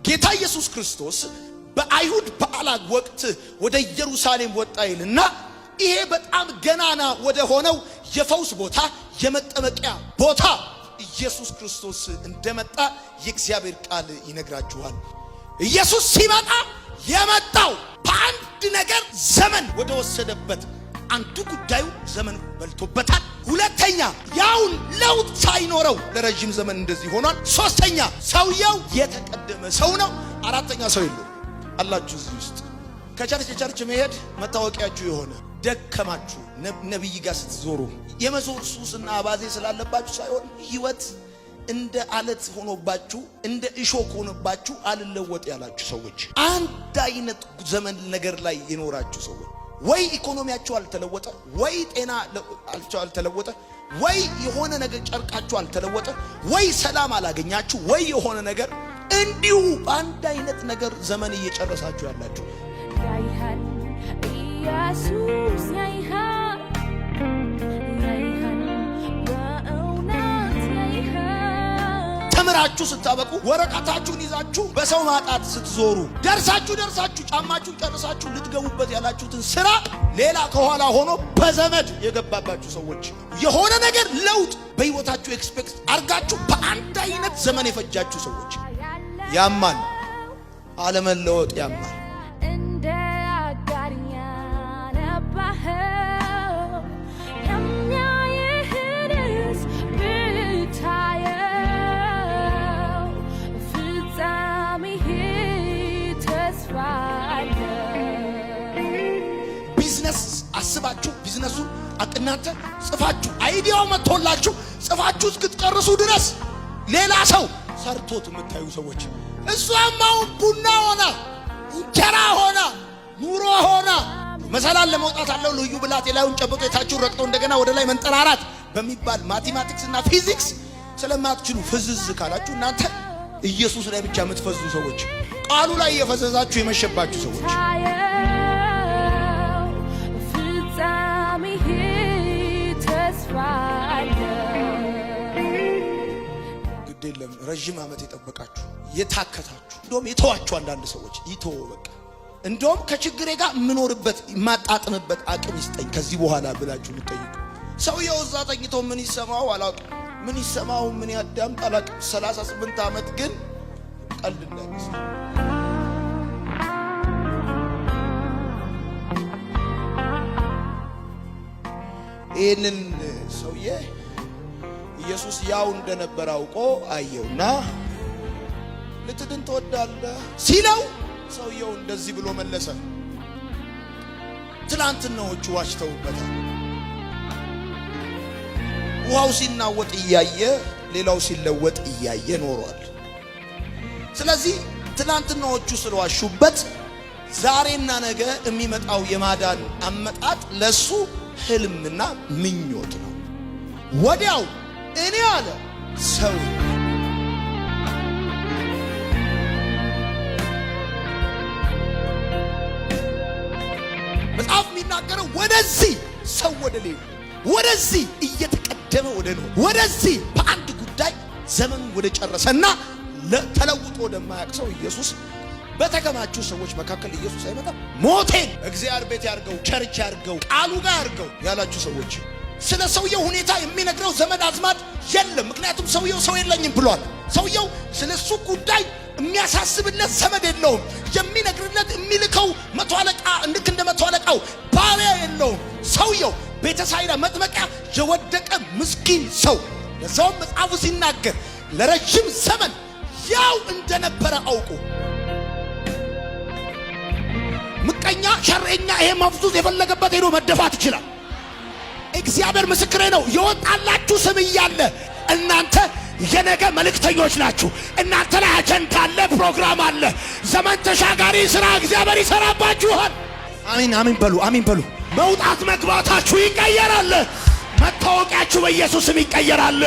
ጌታ ኢየሱስ ክርስቶስ በአይሁድ በዓላት ወቅት ወደ ኢየሩሳሌም ወጣ ይልና ይሄ በጣም ገናና ወደ ሆነው የፈውስ ቦታ የመጠመቂያ ቦታ ኢየሱስ ክርስቶስ እንደመጣ የእግዚአብሔር ቃል ይነግራችኋል። ኢየሱስ ሲመጣ የመጣው በአንድ ነገር ዘመን ወደ ወሰደበት አንዱ ጉዳዩ ዘመን በልቶበታል። ሁለተኛ ያውን ለውጥ ሳይኖረው ለረጅም ዘመን እንደዚህ ሆኗል። ሶስተኛ ሰውየው የተቀደመ ሰው ነው። አራተኛ ሰው የለው አላችሁ እዚህ ውስጥ ከቸርች መሄድ መታወቂያችሁ የሆነ ደከማችሁ ነብይ ጋር ስትዞሩ የመዞር ሱስና አባዜ ስላለባችሁ ሳይሆን ህይወት እንደ አለት ሆኖባችሁ እንደ እሾክ ሆኖባችሁ አልለወጥ ያላችሁ ሰዎች አንድ አይነት ዘመን ነገር ላይ የኖራችሁ ሰዎች ወይ ኢኮኖሚያችሁ አልተለወጠ ወይ ጤና አልተለወጠ ወይ የሆነ ነገር ጨርቃችሁ አልተለወጠ ወይ ሰላም አላገኛችሁ ወይ የሆነ ነገር እንዲሁ አንድ አይነት ነገር ዘመን እየጨረሳችሁ ያላችሁ ያይሃል ኢየሱስ ያይሃል በእውነት ያይሃል። ተምራችሁ ስታበቁ ወረቀታችሁን ይዛችሁ በሰው ማጣት ስትዞሩ ደርሳችሁ ጫማችሁን ጨርሳችሁ ልትገቡበት ያላችሁትን ስራ ሌላ ከኋላ ሆኖ በዘመድ የገባባችሁ ሰዎች የሆነ ነገር ለውጥ በህይወታችሁ ኤክስፔክት አርጋችሁ በአንድ አይነት ዘመን የፈጃችሁ ሰዎች ያማል። አለመለወጥ ያማል። እንደ አጋርኛ ነባኸው የሚያይህንስ ብታየው ፍጻሜህ ተስፋ አለው። ቢዝነስ አስባችሁ ቢዝነሱን እናንተ ጽፋችሁ አይዲያው መጥቶላችሁ ጽፋችሁ እስክትጨርሱ ድረስ ሌላ ሰው ሰርቶት የምታዩ ሰዎች እሷማው ቡና ሆና እንጀራ ሆና ኑሮ ሆና መሰላል ለመውጣት አለው ልዩ ብላት የላዩን ጨብጦ የታችሁን ረግጦ እንደገና ወደ ላይ መንጠራራት በሚባል ማቴማቲክስ እና ፊዚክስ ስለማትችሉ ፍዝዝ ካላችሁ እናንተ ኢየሱስ ላይ ብቻ የምትፈዙ ሰዎች ቃሉ ላይ የፈዘዛችሁ የመሸባችሁ ሰዎች ፍጻሜህ ተስፋ ግዴለም ረጅም ዓመት የጠበቃችሁ የታከታችሁ እንደውም የተዋችሁ አንዳንድ ሰዎች ይተው በቃ እንደውም ከችግሬ ጋር ምኖርበት ማጣጥምበት አቅም ይስጠኝ ከዚህ በኋላ ብላችሁ ልትጠይቁ ሰውየው እዛ ተኝቶ ምን ይሰማው አላውቅም ምን ይሰማው ምን ያዳምጥ አላውቅም 38 ዓመት ግን ቀልድ እንዳይመስል ይህንን ሰውዬ ኢየሱስ ያው እንደነበር አውቆ አየውና ልትድን ትወዳለህ ሲለው ሰውየው እንደዚህ ብሎ መለሰ። ትላንትናዎቹ ዋሽተውበታል። ውሃው ሲናወጥ እያየ ሌላው ሲለወጥ እያየ ኖሯል። ስለዚህ ትላንትናዎቹ ስለዋሹበት ዛሬና ነገ የሚመጣው የማዳን አመጣጥ ለሱ ህልምና ምኞት ነው። ወዲያው እኔ አለ ሰው መጽሐፍ የሚናገረው ወደዚህ ሰው ወደ ሌላ ወደዚህ እየተቀደመ ወደ ነው ወደዚህ በአንድ ጉዳይ ዘመኑ ወደ ጨረሰና ተለውጦ ወደማያውቅ ሰው ኢየሱስ በተከማቹ ሰዎች መካከል ኢየሱስ አይመጣም። ሞቴን እግዚአብሔር ቤት ያርገው ቸርች ያርገው ቃሉ ጋር ያርገው ያላችሁ ሰዎች ስለ ሰውየው ሁኔታ የሚነግረው ዘመድ አዝማድ የለም። ምክንያቱም ሰውየው ሰው የለኝም ብሏል። ሰውየው ስለሱ ጉዳይ የሚያሳስብለት ዘመድ የለውም። የሚነግርለት የሚልከው መቶ አለቃ ልክ እንደ መቶ አለቃው ባሪያ የለውም። ሰውየው ቤተሳይዳ መጥመቂያ የወደቀ ምስኪን ሰው ለዛውም መጽሐፉ ሲናገር ለረጅም ዘመን ያው እንደነበረ አውቆ ምቀኛ ሸረኛ ይሄ መፍዙዝ የፈለገበት ሄዶ መደፋት ይችላል። እግዚአብሔር ምስክሬ ነው። የወጣላችሁ ስም እያለ እናንተ የነገ መልእክተኞች ናችሁ። እናንተ ላይ አጀንዳ አለ፣ ፕሮግራም አለ፣ ዘመን ተሻጋሪ ስራ እግዚአብሔር ይሰራባችኋል። አሜን አሜን በሉ አሜን በሉ። መውጣት መግባታችሁ ይቀየራል። መታወቂያችሁ በኢየሱስ ስም ይቀየራል።